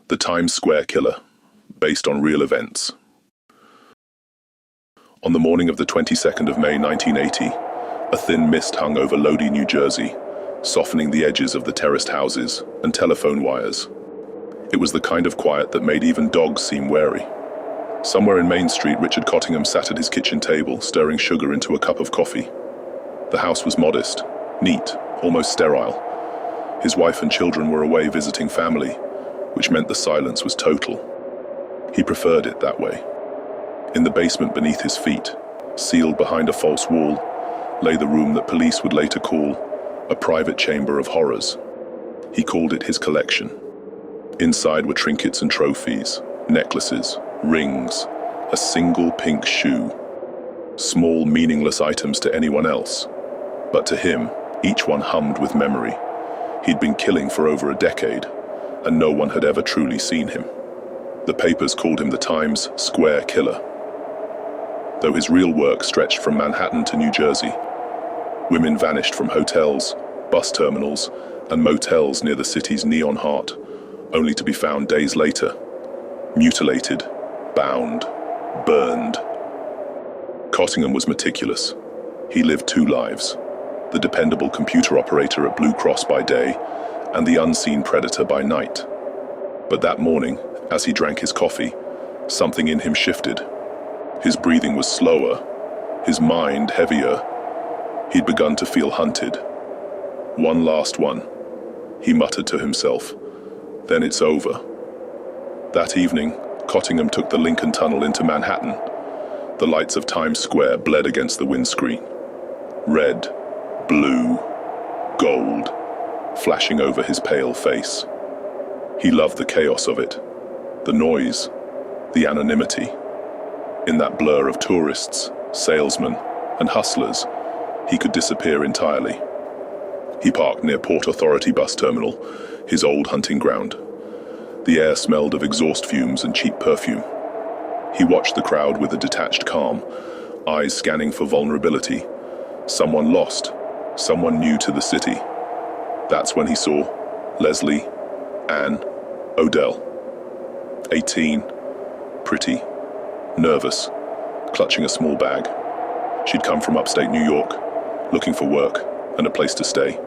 The Times Square Killer, based on real events. On the morning of the 22nd of May 1980, a thin mist hung over Lodi, New Jersey, softening the edges of the terraced houses and telephone wires. It was the kind of quiet that made even dogs seem wary. Somewhere in Main Street, Richard Cottingham sat at his kitchen table, stirring sugar into a cup of coffee. The house was modest, neat, almost sterile. His wife and children were away visiting family, which meant the silence was total. He preferred it that way. In the basement beneath his feet, sealed behind a false wall, lay the room that police would later call a private chamber of horrors. He called it his collection. Inside were trinkets and trophies, necklaces, rings, a single pink shoe. Small, meaningless items to anyone else. But to him, each one hummed with memory. He'd been killing for over a decade, and no one had ever truly seen him. The papers called him the Times Square Killer. Though his real work stretched from Manhattan to New Jersey, women vanished from hotels, bus terminals, and motels near the city's neon heart, only to be found days later, mutilated, bound, burned. Cottingham was meticulous. He lived two lives, the dependable computer operator at Blue Cross by day and the unseen predator by night. But that morning, as he drank his coffee, something in him shifted. His breathing was slower, his mind heavier. He'd begun to feel hunted. One last one, he muttered to himself. Then it's over. That evening, Cottingham took the Lincoln Tunnel into Manhattan. The lights of Times Square bled against the windscreen. Red, blue, gold, flashing over his pale face. He loved the chaos of it, the noise, the anonymity. In that blur of tourists, salesmen, and hustlers, he could disappear entirely. He parked near Port Authority bus terminal, his old hunting ground. The air smelled of exhaust fumes and cheap perfume. He watched the crowd with a detached calm, eyes scanning for vulnerability. Someone lost, someone new to the city. That's when he saw Leslie Ann Odell. 18, pretty, nervous, clutching a small bag. She'd come from upstate New York, looking for work and a place to stay.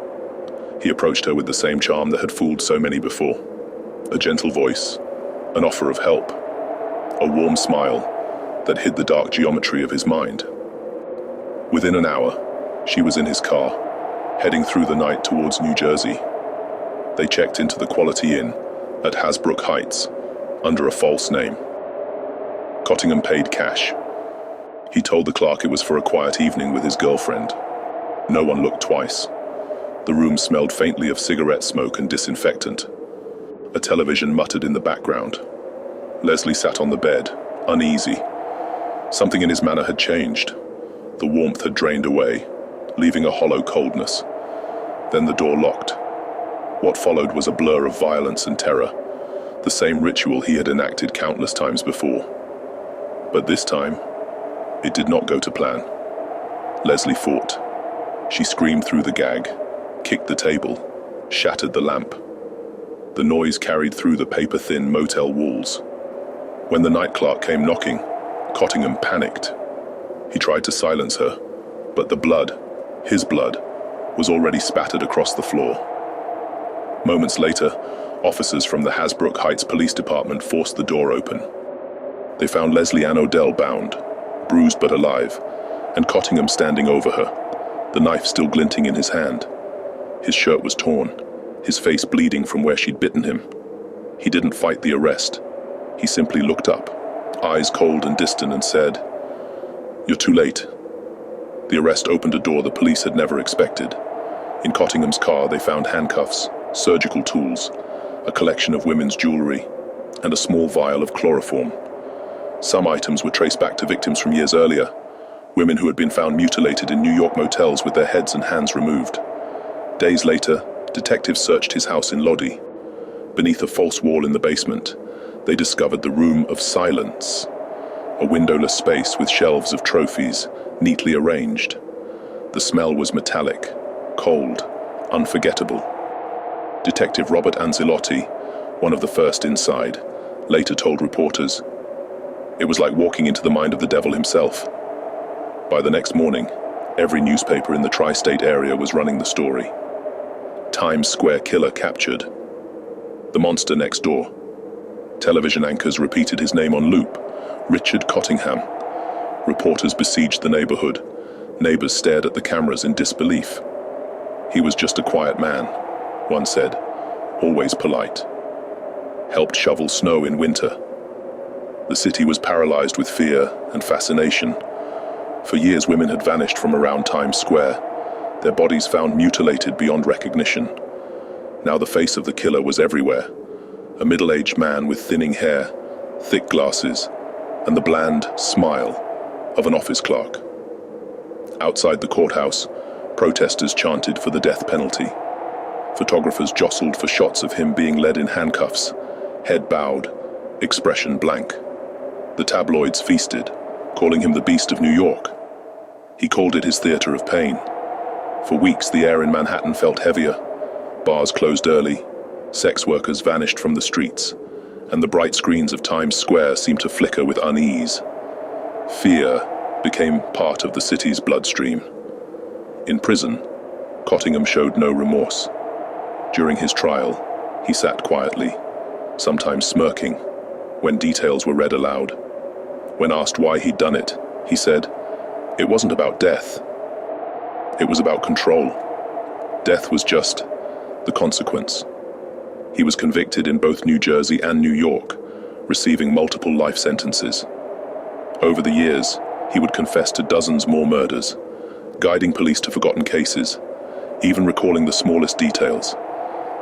He approached her with the same charm that had fooled so many before. A gentle voice, an offer of help, a warm smile that hid the dark geometry of his mind. Within an hour, she was in his car, heading through the night towards New Jersey. They checked into the Quality Inn at Hasbrook Heights under a false name. Cottingham paid cash. He told the clerk it was for a quiet evening with his girlfriend. No one looked twice. The room smelled faintly of cigarette smoke and disinfectant. A television muttered in the background. Leslie sat on the bed, uneasy. Something in his manner had changed. The warmth had drained away, leaving a hollow coldness. Then the door locked. What followed was a blur of violence and terror, the same ritual he had enacted countless times before. But this time, it did not go to plan. Leslie fought. She screamed through the gag, kicked the table, shattered the lamp. The noise carried through the paper-thin motel walls. When the night clerk came knocking, Cottingham panicked. He tried to silence her, but the blood, his blood, was already spattered across the floor. Moments later, officers from the Hasbrook Heights Police Department forced the door open. They found Leslie Ann Odell bound, bruised but alive, and Cottingham standing over her, the knife still glinting in his hand. His shirt was torn, his face bleeding from where she'd bitten him. He didn't fight the arrest. He simply looked up, eyes cold and distant, and said, "You're too late." The arrest opened a door the police had never expected. In Cottingham's car, they found handcuffs, surgical tools, a collection of women's jewelry, and a small vial of chloroform. Some items were traced back to victims from years earlier, women who had been found mutilated in New York motels with their heads and hands removed. Days later, detectives searched his house in Lodi. Beneath a false wall in the basement, they discovered the Room of Silence, a windowless space with shelves of trophies neatly arranged. The smell was metallic, cold, unforgettable. Detective Robert Anzilotti, one of the first inside, later told reporters, "It was like walking into the mind of the devil himself." By the next morning, every newspaper in the tri-state area was running the story. Times Square killer captured. The monster next door. Television anchors repeated his name on loop, Richard Cottingham. Reporters besieged the neighborhood. Neighbors stared at the cameras in disbelief. "He was just a quiet man," one said, "always polite. Helped shovel snow in winter." The city was paralyzed with fear and fascination. For years, women had vanished from around Times Square, their bodies found mutilated beyond recognition. Now the face of the killer was everywhere, a middle-aged man with thinning hair, thick glasses, and the bland smile of an office clerk. Outside the courthouse, protesters chanted for the death penalty. Photographers jostled for shots of him being led in handcuffs, head bowed, expression blank. The tabloids feasted, calling him the Beast of New York. He called it his theater of pain. For weeks, the air in Manhattan felt heavier. Bars closed early, sex workers vanished from the streets, and the bright screens of Times Square seemed to flicker with unease. Fear became part of the city's bloodstream. In prison, Cottingham showed no remorse. During his trial, he sat quietly, sometimes smirking, when details were read aloud. When asked why he'd done it, he said, "It wasn't about death. It was about control. Death was just the consequence." He was convicted in both New Jersey and New York, receiving multiple life sentences. Over the years, he would confess to dozens more murders, guiding police to forgotten cases, even recalling the smallest details,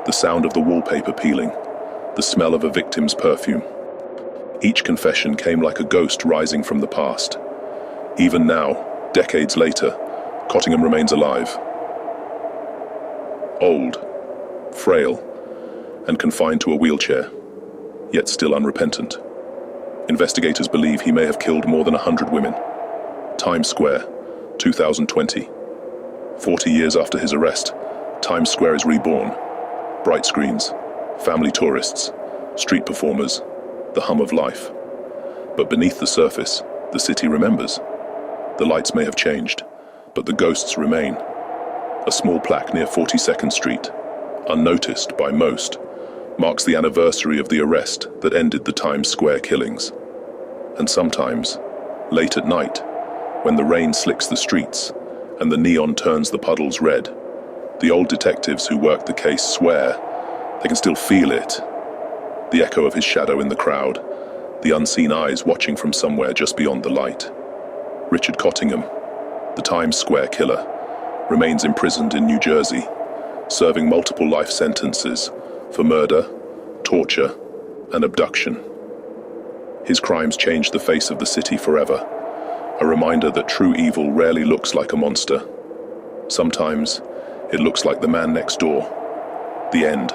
the sound of the wallpaper peeling, the smell of a victim's perfume. Each confession came like a ghost rising from the past. Even now, decades later, Cottingham remains alive. Old, frail, and confined to a wheelchair, yet still unrepentant. Investigators believe he may have killed more than 100 women. Times Square, 2020. 40 years after his arrest, Times Square is reborn. Bright screens, family tourists, street performers, the hum of life. But beneath the surface, the city remembers. The lights may have changed, but the ghosts remain. A small plaque near 42nd Street, unnoticed by most, marks the anniversary of the arrest that ended the Times Square killings. And sometimes, late at night, when the rain slicks the streets and the neon turns the puddles red, the old detectives who worked the case swear they can still feel it. The echo of his shadow in the crowd, the unseen eyes watching from somewhere just beyond the light. Richard Cottingham, the Times Square killer, remains imprisoned in New Jersey, serving multiple life sentences for murder, torture, and abduction. His crimes changed the face of the city forever, a reminder that true evil rarely looks like a monster. Sometimes, it looks like the man next door. The end.